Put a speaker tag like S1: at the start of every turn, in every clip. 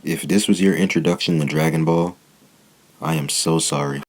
S1: If this was your introduction to Dragon Ball, I am so sorry.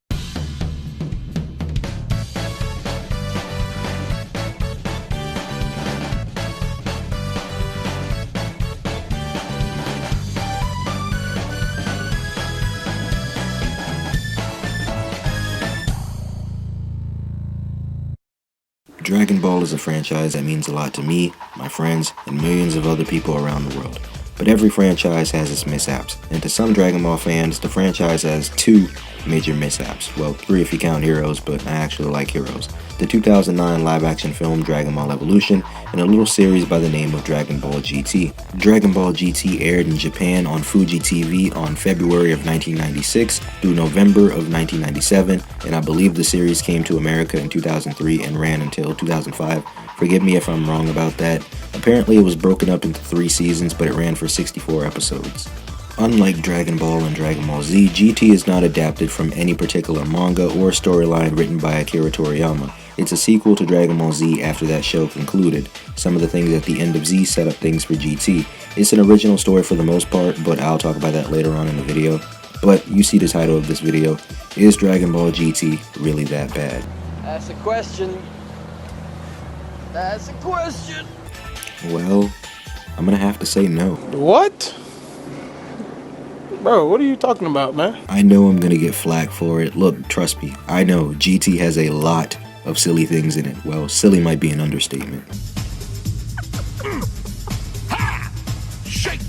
S1: Dragon Ball is a franchise that means a lot to me, my friends, and millions of other people around the world. But every franchise has its mishaps, and to some Dragon Ball fans, the franchise has two major mishaps. Well, three if you count Heroes, but I actually like Heroes. The 2009 live-action film Dragon Ball Evolution, and a little series by the name of Dragon Ball GT. Dragon Ball GT aired in Japan on Fuji TV on February of 1996 through November of 1997, and I believe the series came to America in 2003 and ran until 2005. Forgive me if I'm wrong about that. Apparently it was broken up into 3 seasons, but it ran for 64 episodes. Unlike Dragon Ball and Dragon Ball Z, GT is not adapted from any particular manga or storyline written by Akira Toriyama. It's a sequel to Dragon Ball Z after that show concluded. Some of the things at the end of Z set up things for GT. It's an original story for the most part, but I'll talk about that later on in the video. But you see the title of this video. Is Dragon Ball GT really that bad?
S2: That's a question. That's a question.
S1: Well, I'm gonna have to say no.
S3: What? Bro, what are you talking about, man?
S1: I know I'm gonna get flack for it. Look, trust me, I know GT has a lot of silly things in it. Well, silly might be an understatement.
S4: Ha! Shake!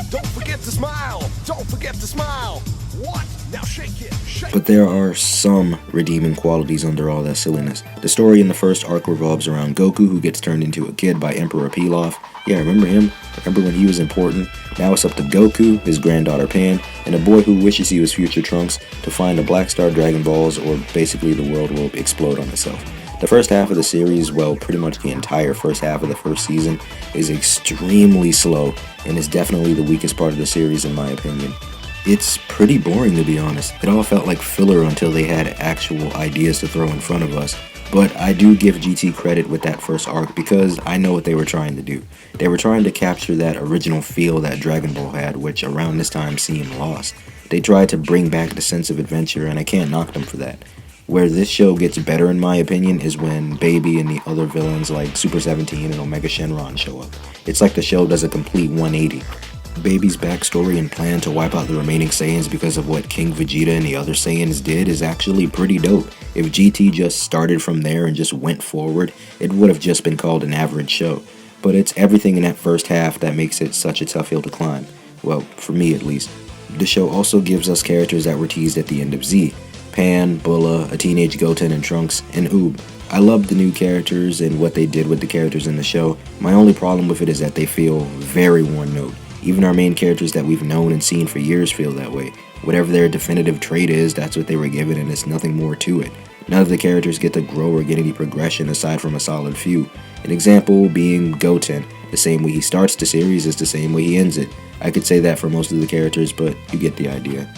S4: Don't forget to smile! Don't forget to smile! What? Now shake it! Shake!
S1: But there are some redeeming qualities under all that silliness. The story in the first arc revolves around Goku, who gets turned into a kid by Emperor Pilaf. Yeah, remember him? Remember when he was important? Now it's up to Goku, his granddaughter Pan, and a boy who wishes he was future Trunks to find the Black Star Dragon Balls, or basically the world will explode on itself. The first half of the series, well, pretty much the entire first half of the first season, is extremely slow and is definitely the weakest part of the series in my opinion. It's pretty boring, to be honest. It all felt like filler until they had actual ideas to throw in front of us. But I do give GT credit with that first arc because I know what they were trying to do. They were trying to capture that original feel that Dragon Ball had, which around this time seemed lost. They tried to bring back the sense of adventure, and I can't knock them for that. Where this show gets better in my opinion is when Baby and the other villains like Super 17 and Omega Shenron show up. It's like the show does a complete 180. Baby's backstory and plan to wipe out the remaining Saiyans because of what King Vegeta and the other Saiyans did is actually pretty dope. If GT just started from there and just went forward, it would have just been called an average show. But it's everything in that first half that makes it such a tough hill to climb. Well, for me at least. The show also gives us characters that were teased at the end of Z. Pan, Bulla, a teenage Goten and Trunks, and Oob. I love the new characters and what they did with the characters in the show. My only problem with it is that they feel very one note. Even our main characters that we've known and seen for years feel that way. Whatever their definitive trait is, that's what they were given and there's nothing more to it. None of the characters get to grow or get any progression aside from a solid few. An example being Goten. The same way he starts the series is the same way he ends it. I could say that for most of the characters, but you get the idea.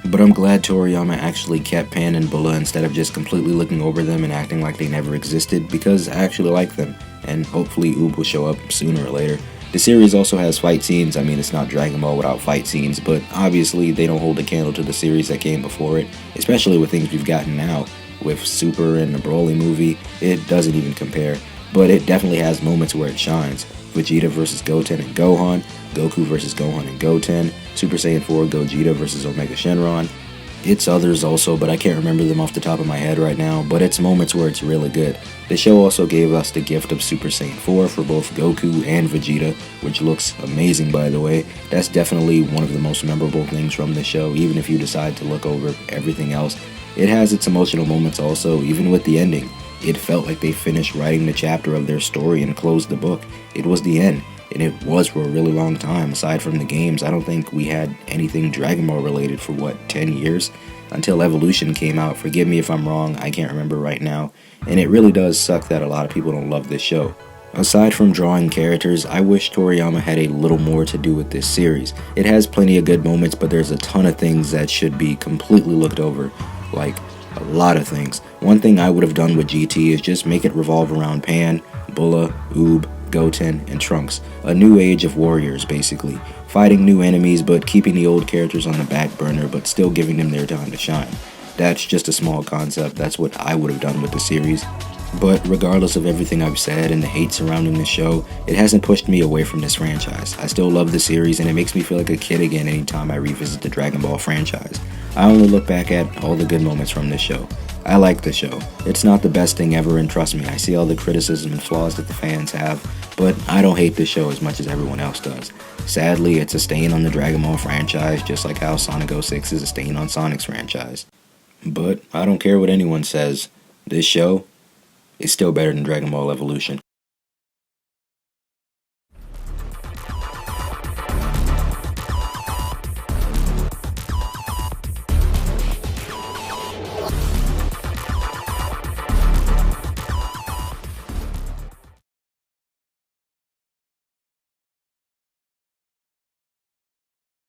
S1: But I'm glad Toriyama actually kept Pan and Bulla instead of just completely looking over them and acting like they never existed, because I actually like them, and hopefully Oob will show up sooner or later. The series also has fight scenes. I mean, it's not Dragon Ball without fight scenes, but obviously they don't hold a candle to the series that came before it, especially with things we've gotten now. With Super and the Broly movie, it doesn't even compare, but it definitely has moments where it shines. Vegeta vs. Goten and Gohan, Goku vs. Gohan and Goten, Super Saiyan 4 Gogeta vs. Omega Shenron. It's others also, but I can't remember them off the top of my head right now, but it's moments where it's really good. The show also gave us the gift of Super Saiyan 4 for both Goku and Vegeta, which looks amazing by the way. That's definitely one of the most memorable things from the show, even if you decide to look over everything else. It has its emotional moments also, even with the ending. It felt like they finished writing the chapter of their story and closed the book. It was the end, and it was for a really long time. Aside from the games, I don't think we had anything Dragon Ball related for 10 years? Until Evolution came out. Forgive me if I'm wrong, I can't remember right now. And it really does suck that a lot of people don't love this show. Aside from drawing characters, I wish Toriyama had a little more to do with this series. It has plenty of good moments, but there's a ton of things that should be completely looked over. Like, a lot of things. One thing I would have done with GT is just make it revolve around Pan, Bulla, Oob, Goten, and Trunks. A new age of warriors, basically. Fighting new enemies, but keeping the old characters on the back burner, but still giving them their time to shine. That's just a small concept. That's what I would have done with the series. But regardless of everything I've said and the hate surrounding the show, it hasn't pushed me away from this franchise. I still love the series, and it makes me feel like a kid again anytime I revisit the Dragon Ball franchise. I only look back at all the good moments from this show. I like the show. It's not the best thing ever, and trust me, I see all the criticism and flaws that the fans have, but I don't hate this show as much as everyone else does. Sadly, it's a stain on the Dragon Ball franchise, just like how Sonic 06 is a stain on Sonic's franchise. But I don't care what anyone says. This show is still better than Dragon Ball Evolution.